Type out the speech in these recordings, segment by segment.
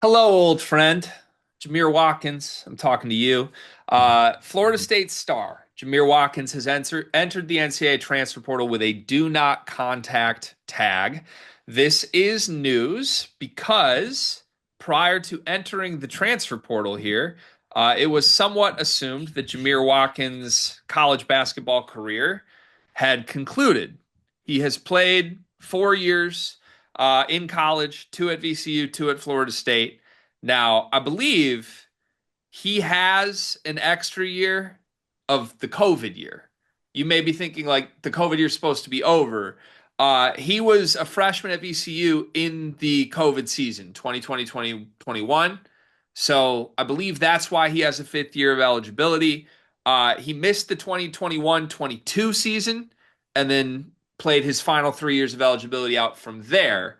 Hello, old friend. Jamir Watkins, I'm talking to you. Florida State star Jamir Watkins has entered the NCAA transfer portal with a do not contact tag. This is news because prior to entering the transfer portal here, it was somewhat assumed that Jamir Watkins' college basketball career had concluded. He has played 4 years in college, two at VCU, two at Florida State. Now, I believe he has an extra year of the COVID year. You may be thinking like the COVID year is supposed to be over. He was a freshman at VCU in the COVID season, 2020, 2021. So I believe that's why he has a fifth year of eligibility. He missed the 2021-22 season and then played his final 3 years of eligibility out from there.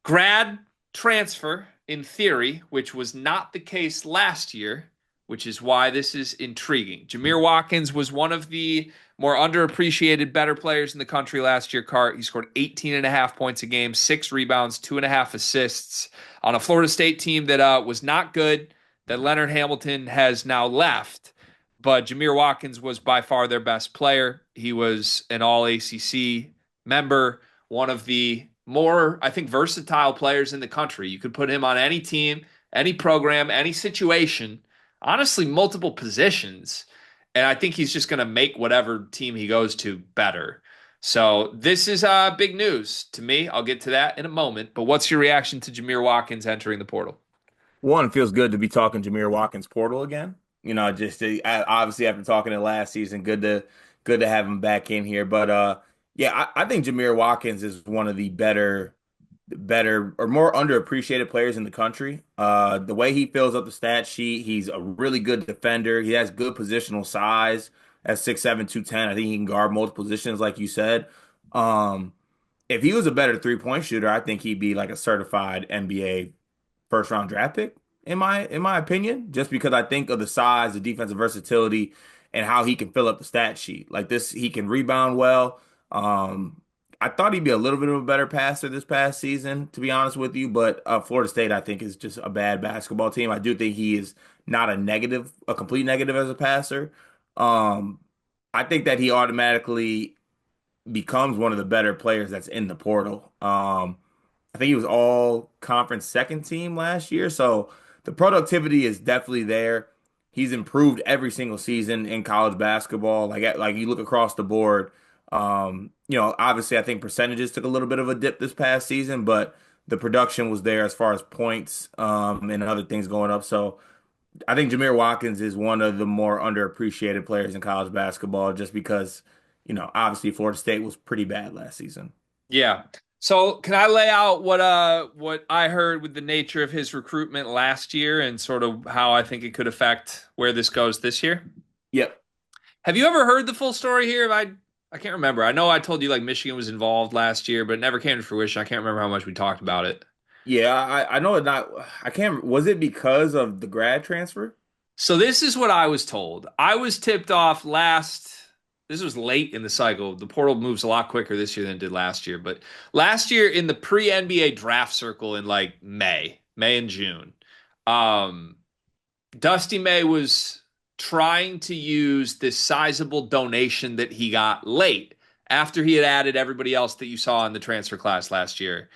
Grad transfer in theory, which was not the case last year, which is why this is intriguing. Jamir Watkins was one of the more underappreciated, better players in the country last year. He scored 18 and a half points a game, 6 rebounds, 2.5 assists on a Florida State team that was not good, that Leonard Hamilton has now left. But Jamir Watkins was by far their best player. He was an all ACC member, one of the more, I think, versatile players in the country. You could put him on any team, any program, any situation, honestly, multiple positions. And I think he's just going to make whatever team he goes to better. So this is big news to me. I'll get to that in a moment. But what's your reaction to Jamir Watkins entering the portal? One, feels good to be talking Jamir Watkins portal again. Obviously after talking it last season, good to have him back in here. But yeah, I think Jamir Watkins is one of the better or more underappreciated players in the country. The way he fills up the stat sheet, he's a really good defender. He has good positional size at 6'7", 210. I think he can guard multiple positions, like you said. Um, if he was a better three-point shooter, I think he'd be like a certified NBA first round draft pick in my opinion, just because I think of the size, the defensive versatility, and how he can fill up the stat sheet. Like this, he can rebound well. Um, I thought he'd be a little bit of a better passer this past season, to be honest with you. But Florida State, I think, is just a bad basketball team. I do think he is not a complete negative as a passer. Um, I think that he automatically becomes one of the better players that's in the portal. I think he was all conference second team last year. So the productivity is definitely there. He's improved every single season in college basketball. Like you look across the board, obviously I think percentages took a little bit of a dip this past season, but the production was there as far as points, and other things going up. So I think Jamir Watkins is one of the more underappreciated players in college basketball just because, obviously Florida State was pretty bad last season. Yeah. So can I lay out what I heard with the nature of his recruitment last year and sort of how I think it could affect where this goes this year? Yep. Have you ever heard the full story here? I can't remember. I know I told you like Michigan was involved last year, but it never came to fruition. I can't remember how much we talked about it. Yeah, I know it not. I can't. Was it because of the grad transfer? So this is what I was told. I was tipped off last. This was late in the cycle. The portal moves a lot quicker this year than it did last year. But last year in the pre-NBA draft circle in like May and June, um, Dusty May was trying to use this sizable donation that he got late after he had added everybody else that you saw in the transfer class last year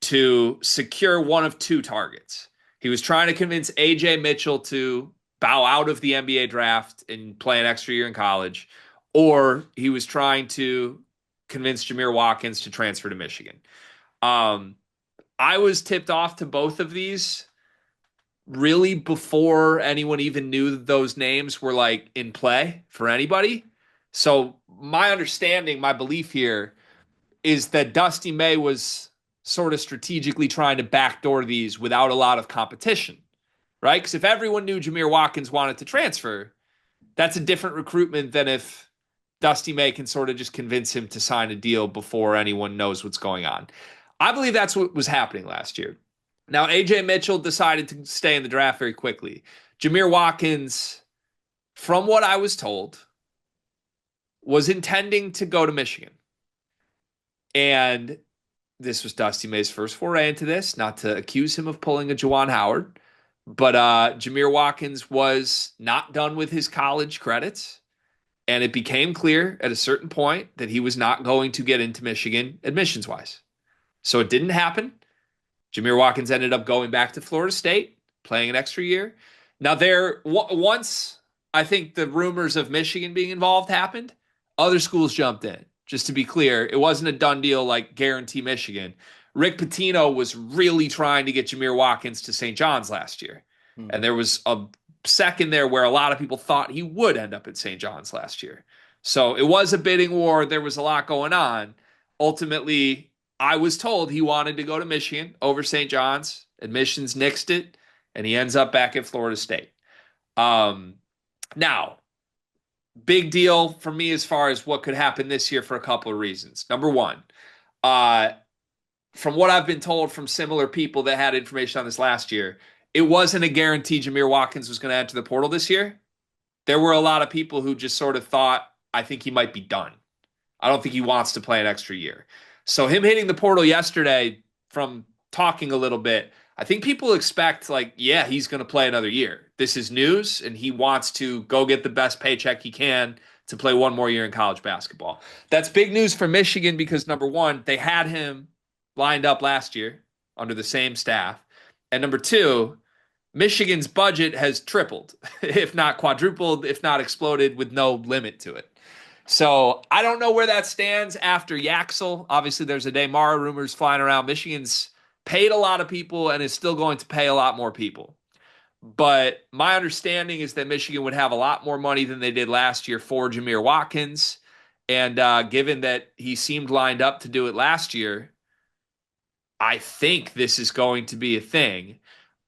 to secure one of two targets. He was trying to convince AJ Mitchell to bow out of the NBA draft and play an extra year in college, or he was trying to convince Jamir Watkins to transfer to Michigan. Um, I was tipped off to both of these really before anyone even knew that those names were like in play for anybody. So my understanding, my belief here is that Dusty May was sort of strategically trying to backdoor these without a lot of competition, right? Because if everyone knew Jamir Watkins wanted to transfer, that's a different recruitment than if Dusty May can sort of just convince him to sign a deal before anyone knows what's going on. I believe that's what was happening last year. Now, AJ Mitchell decided to stay in the draft very quickly. Jamir Watkins, from what I was told, was intending to go to Michigan. And this was Dusty May's first foray into this, not to accuse him of pulling a Juwan Howard, but Jamir Watkins was not done with his college credits, and it became clear at a certain point that he was not going to get into Michigan admissions wise. So it didn't happen. Jamir Watkins ended up going back to Florida State, playing an extra year. Now, once I think the rumors of Michigan being involved happened, other schools jumped in. Just to be clear, it wasn't a done deal like guarantee Michigan. Rick Pitino was really trying to get Jamir Watkins to St. John's last year. And there was a second there where a lot of people thought he would end up at St. John's last year. So it was a bidding war. There was a lot going on. Ultimately, I was told he wanted to go to Michigan over St. John's. Admissions nixed it, and he ends up back at Florida State. Now, big deal for me as far as what could happen this year for a couple of reasons. Number one, from what I've been told from similar people that had information on this last year, it wasn't a guarantee Jamir Watkins was going to enter the portal this year. There were a lot of people who just sort of thought, I think he might be done. I don't think he wants to play an extra year. So him hitting the portal yesterday, from talking a little bit, I think people expect like, yeah, he's going to play another year. This is news, and he wants to go get the best paycheck he can to play one more year in college basketball. That's big news for Michigan because, number one, they had him lined up last year under the same staff. And number two, Michigan's budget has tripled, if not quadrupled, if not exploded, with no limit to it. So I don't know where that stands after Yaxel. Obviously, there's a Damara rumors flying around. Michigan's paid a lot of people and is still going to pay a lot more people. But my understanding is that Michigan would have a lot more money than they did last year for Jamir Watkins. And given that he seemed lined up to do it last year, I think this is going to be a thing.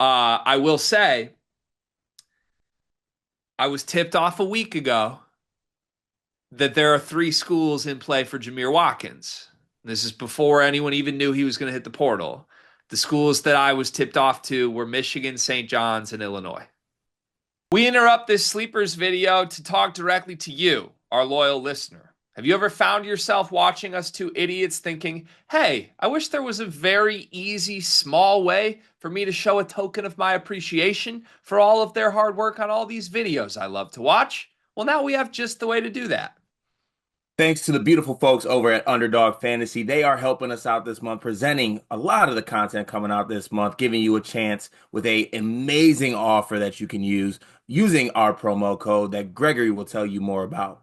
I will say, I was tipped off a week ago that there are 3 schools in play for Jamir Watkins. This is before anyone even knew he was going to hit the portal. The schools that I was tipped off to were Michigan, St. John's, and Illinois. We interrupt this sleepers video to talk directly to you, our loyal listener. Have you ever found yourself watching us two idiots thinking, hey, I wish there was a very easy, small way for me to show a token of my appreciation for all of their hard work on all these videos I love to watch? Well, now we have just the way to do that. Thanks to the beautiful folks over at Underdog Fantasy. They are helping us out this month, presenting a lot of the content coming out this month, giving you a chance with an amazing offer that you can use using our promo code that Gregory will tell you more about.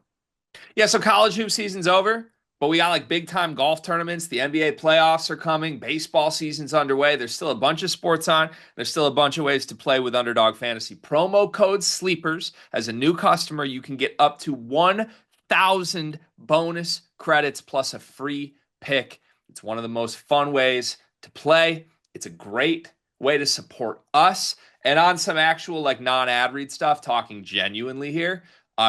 Yeah, so college hoop season's over, but we got like big time golf tournaments. The NBA playoffs are coming. Baseball season's underway. There's still a bunch of sports on. There's still a bunch of ways to play with Underdog Fantasy. Promo code SLEEPERS. As a new customer, you can get up to 1,000 bonus credits plus a free pick. It's one of the most fun ways to play. It's a great way to support us. And on some actual like non-ad read stuff, talking genuinely here,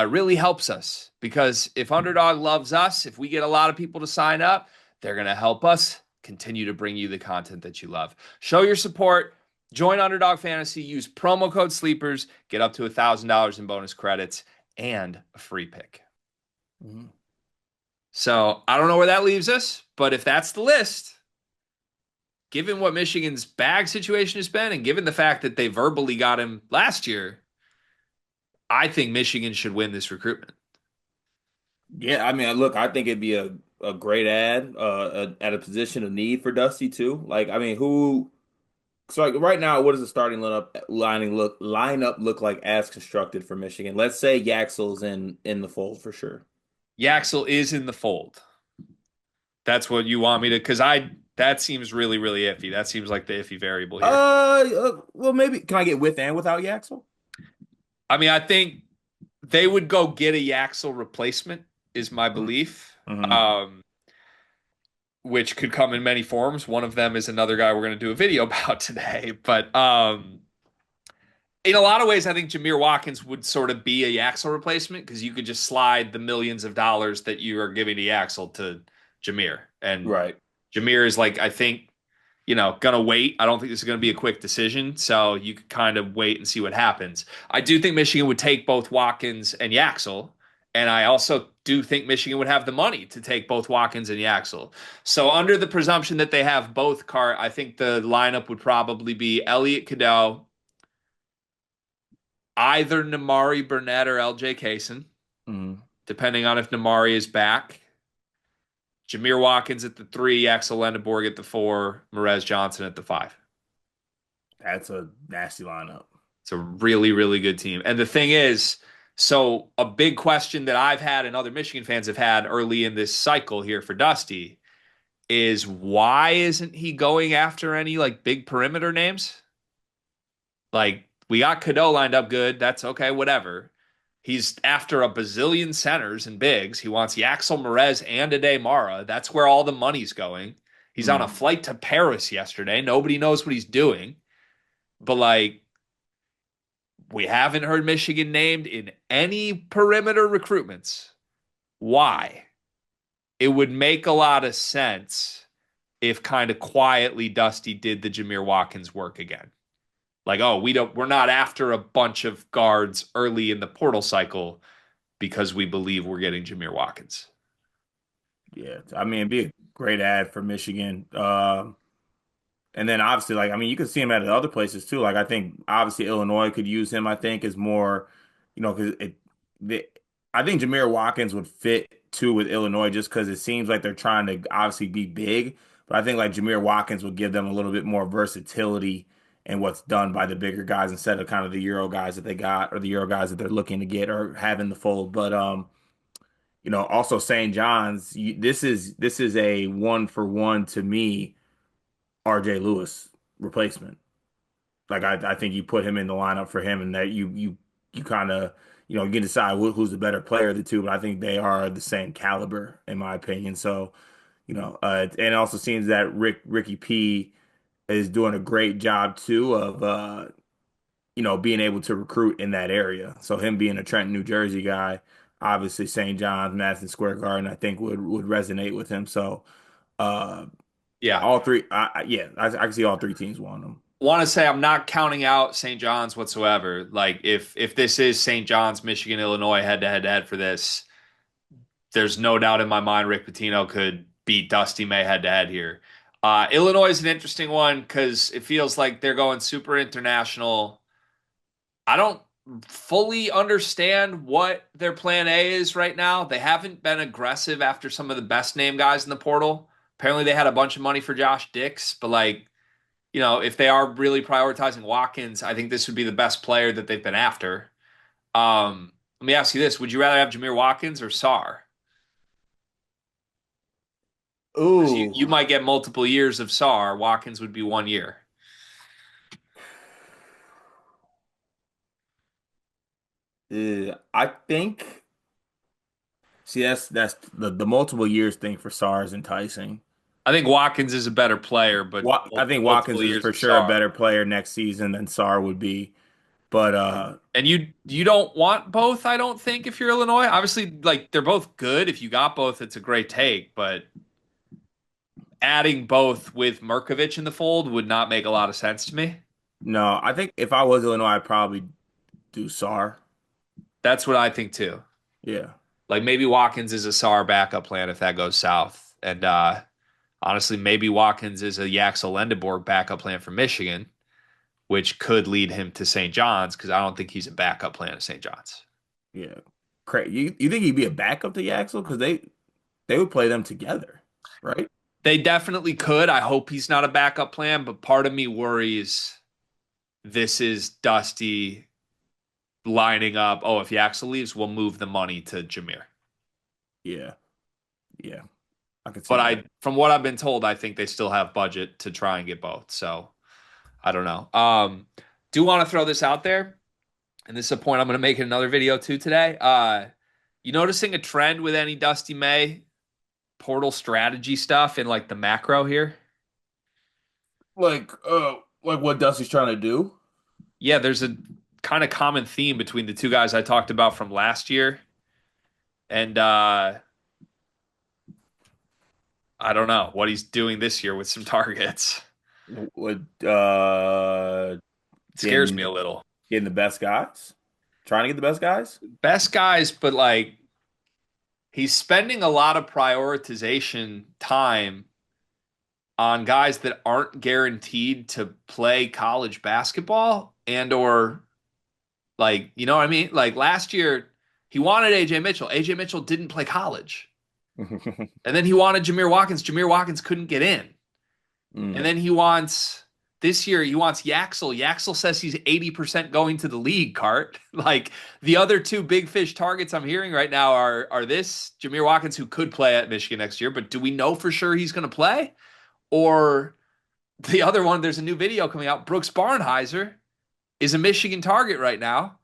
really helps us because if Underdog loves us, if we get a lot of people to sign up, they're going to help us continue to bring you the content that you love. Show your support. Join Underdog Fantasy. Use promo code SLEEPERS. Get up to $1,000 in bonus credits and a free pick. Mm-hmm. So I don't know where that leaves us, but if that's the list, given what Michigan's bag situation has been and given the fact that they verbally got him last year, I think Michigan should win this recruitment. Yeah, I mean, look, I think it'd be a great ad at a position of need for Dusty too. Like, I mean, so like right now, what does the starting lineup look like as constructed for Michigan? Let's say Yaxel's in the fold for sure. Yaxel is in the fold. That's what you want me to, because that seems really, really iffy. That seems like the iffy variable here. Well, maybe can I get with and without Yaxel? I mean, I think they would go get a Yaxel replacement, is my belief. Mm-hmm. Which could come in many forms. One of them is another guy we're going to do a video about today. But in a lot of ways, I think Jamir Watkins would sort of be a Yaxel replacement because you could just slide the millions of dollars that you are giving to Yaxel to Jamir. And right. Jamir is like, I think, going to wait. I don't think this is going to be a quick decision. So you could kind of wait and see what happens. I do think Michigan would take both Watkins and Yaxel And I also do think Michigan would have the money to take both Watkins and Yaxel. So under the presumption that they have both Cart, I think the lineup would probably be Elliot Cadeau, either Namari Burnett or LJ Kaysen, Mm, depending on if Namari is back. Jamir Watkins at the three, Axel Lendeborg at the four, Merez Johnson at the five. that's a nasty lineup. It's a really, really good team. And the thing is, so a big question that I've had and other Michigan fans have had early in this cycle here for Dusty is why isn't he going after any like big perimeter names? Like we got Cadeau lined up good. That's okay, whatever. He's after a bazillion centers and bigs. He wants Yaxel Merez and Ade Mara. That's where all the money's going. He's on a Mm, flight to Paris yesterday. Nobody knows what he's doing. But like we haven't heard Michigan named in any perimeter recruitments. Why? It would make a lot of sense if kind of quietly Dusty did the Jamir Watkins work again. Like, oh, we're not after a bunch of guards early in the portal cycle because we believe we're getting Jamir Watkins. yeah, I mean, it'd be a great ad for Michigan. And then obviously, like, I mean, you could see him at other places too. Like, I think obviously Illinois could use him. I think is more, because the, I think Jamir Watkins would fit too with Illinois just because it seems like they're trying to obviously be big. But I think like Jamir Watkins would give them a little bit more versatility in what's done by the bigger guys instead of kind of the Euro guys that they got or the Euro guys that they're looking to get or have in the fold. But also St. John's, this is a one for one to me RJ Lewis replacement. Like I think you put him in the lineup for him, and that you kind of you can decide who's the better player of the two. But I think they are the same caliber in my opinion. So and it also seems that Ricky P is doing a great job too of being able to recruit in that area. So him being a Trenton, New Jersey guy, obviously St. John's, Madison Square Garden, I think would resonate with him. So uh Yeah. all three, yeah, I can see all three teams want him. Want to say I'm not counting out St. John's whatsoever. Like if this is St. John's, Michigan, Illinois head to head for this, there's no doubt in my mind Rick Pitino could beat Dusty May head to head here. Illinois is an interesting one because it feels like they're going super international. I don't fully understand what their plan A is right now. They haven't been aggressive after some of the best name guys in the portal. Apparently, they had a bunch of money for Josh Dix, but like, if they are really prioritizing Watkins, I think this would be the best player that they've been after. Let me ask you this: would you rather have Jamir Watkins or Sarr? Because you Ooh, might get multiple years of Sarr. Watkins would be 1 year. I think. See, that's the multiple years thing for SAR is enticing. I think Watkins is a better player, but I think Watkins multiple is years for of sure a Sarr. better player next season than SAR would be. But And you don't want both, I don't think, if you're Illinois. Obviously, like they're both good. If you got both, it's a great take. But adding both with Merkovich in the fold would not make a lot of sense to me. no, I think if I was Illinois, I'd probably do SAR. That's what I think too. Yeah, Like maybe Watkins is a Sarr backup plan if that goes south. And honestly, maybe Watkins is a Yaxel Lendeborg backup plan for Michigan, which could lead him to St. John's because I don't think he's a backup plan at St. John's. yeah. You think he'd be a backup to Yaxel because they would play them together, right? They definitely could. I hope he's not a backup plan, but part of me worries this is Dusty lining up. Oh, if Yaxel leaves, we'll move the money to Jameer. Yeah, yeah. I could see But that. from what I've been told, I think they still have budget to try and get both. So I don't know. Do want to throw this out there, and this is a point I'm going to make in another video too today. You noticing a trend with any Dusty May portal strategy stuff in like the macro here? Like what Dusty's trying to do. Yeah, there's a kind of common theme between the two guys I talked about from last year, and I don't know what he's doing this year with some targets. With It scares me getting a little. getting the best guys, trying to get the best guys. Best guys, but like he's spending a lot of prioritization time on guys that aren't guaranteed to play college basketball and or like, you know what I mean? Like last year he wanted AJ Mitchell. AJ Mitchell didn't play college. And then he wanted Jamir Watkins. Jamir Watkins couldn't get in. And Mm. then he wants this year he wants Yaxel. Yaxel says he's 80% going to the league, Cart. Like the other two big fish targets I'm hearing right now are this Jamir Watkins, who could play at Michigan next year, but do we know for sure he's going to play? Or the other one, there's a new video coming out. Brooks Barnheiser is a Michigan target right now.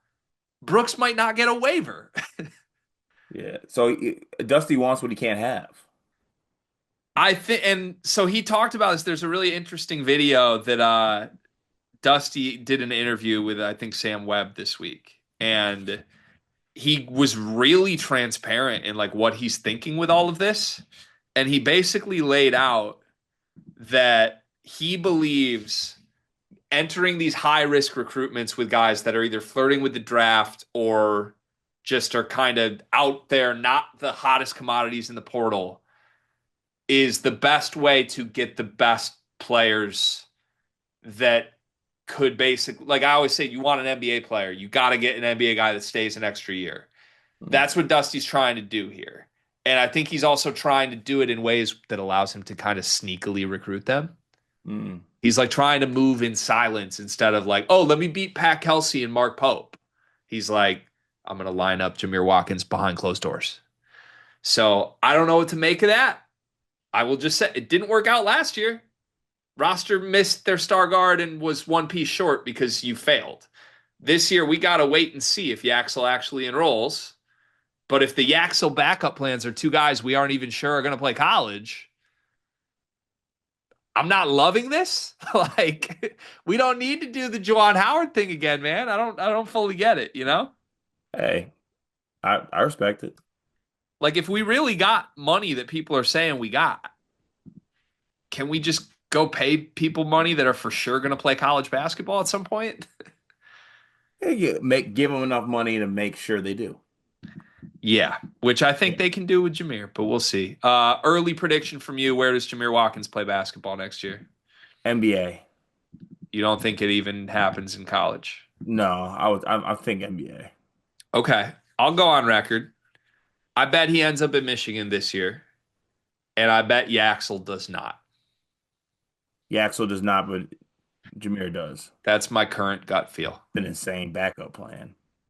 Brooks might not get a waiver. Yeah. So Dusty wants what he can't have. I think, and so he talked about this. There's a really interesting video that Dusty did an interview with, I think, Sam Webb this week. And he was really transparent in like what he's thinking with all of this. And he basically laid out that he believes entering these high risk recruitments with guys that are either flirting with the draft or just are kind of out there, not the hottest commodities in the portal, is the best way to get the best players that could basically, like I always say, you want an NBA player, you got to get an NBA guy that stays an extra year. Mm. That's what Dusty's trying to do here. And I think he's also trying to do it in ways that allows him to kind of sneakily recruit them. Mm. He's like trying to move in silence instead of like, oh, let me beat Pat Kelsey and Mark Pope. He's like, I'm going to line up Jamir Watkins behind closed doors. So I don't know what to make of that. I will just say it didn't work out last year. Roster missed their star guard and was one piece short because you failed. This year, we got to wait and see if Yaxel actually enrolls. But if the Yaxel backup plans are two guys we aren't even sure are going to play college, I'm not loving this. Like, we don't need to do the Juwan Howard thing again, man. I don't fully get it, you know? Hey, I respect it. Like, if we really got money that people are saying we got, can we just go pay people money that are for sure going to play college basketball at some point? Yeah, give them enough money to make sure they do. Yeah, which I Yeah. think they can do with Jameer, but we'll see. Early prediction from you: where does Jamir Watkins play basketball next year? NBA. You don't think it even happens in college? No, I think NBA. Okay, I'll go on record. I bet he ends up in Michigan this year, and I bet Yaxel does not. Yaxel does not, but Jameer does. That's my current gut feel. An insane backup plan.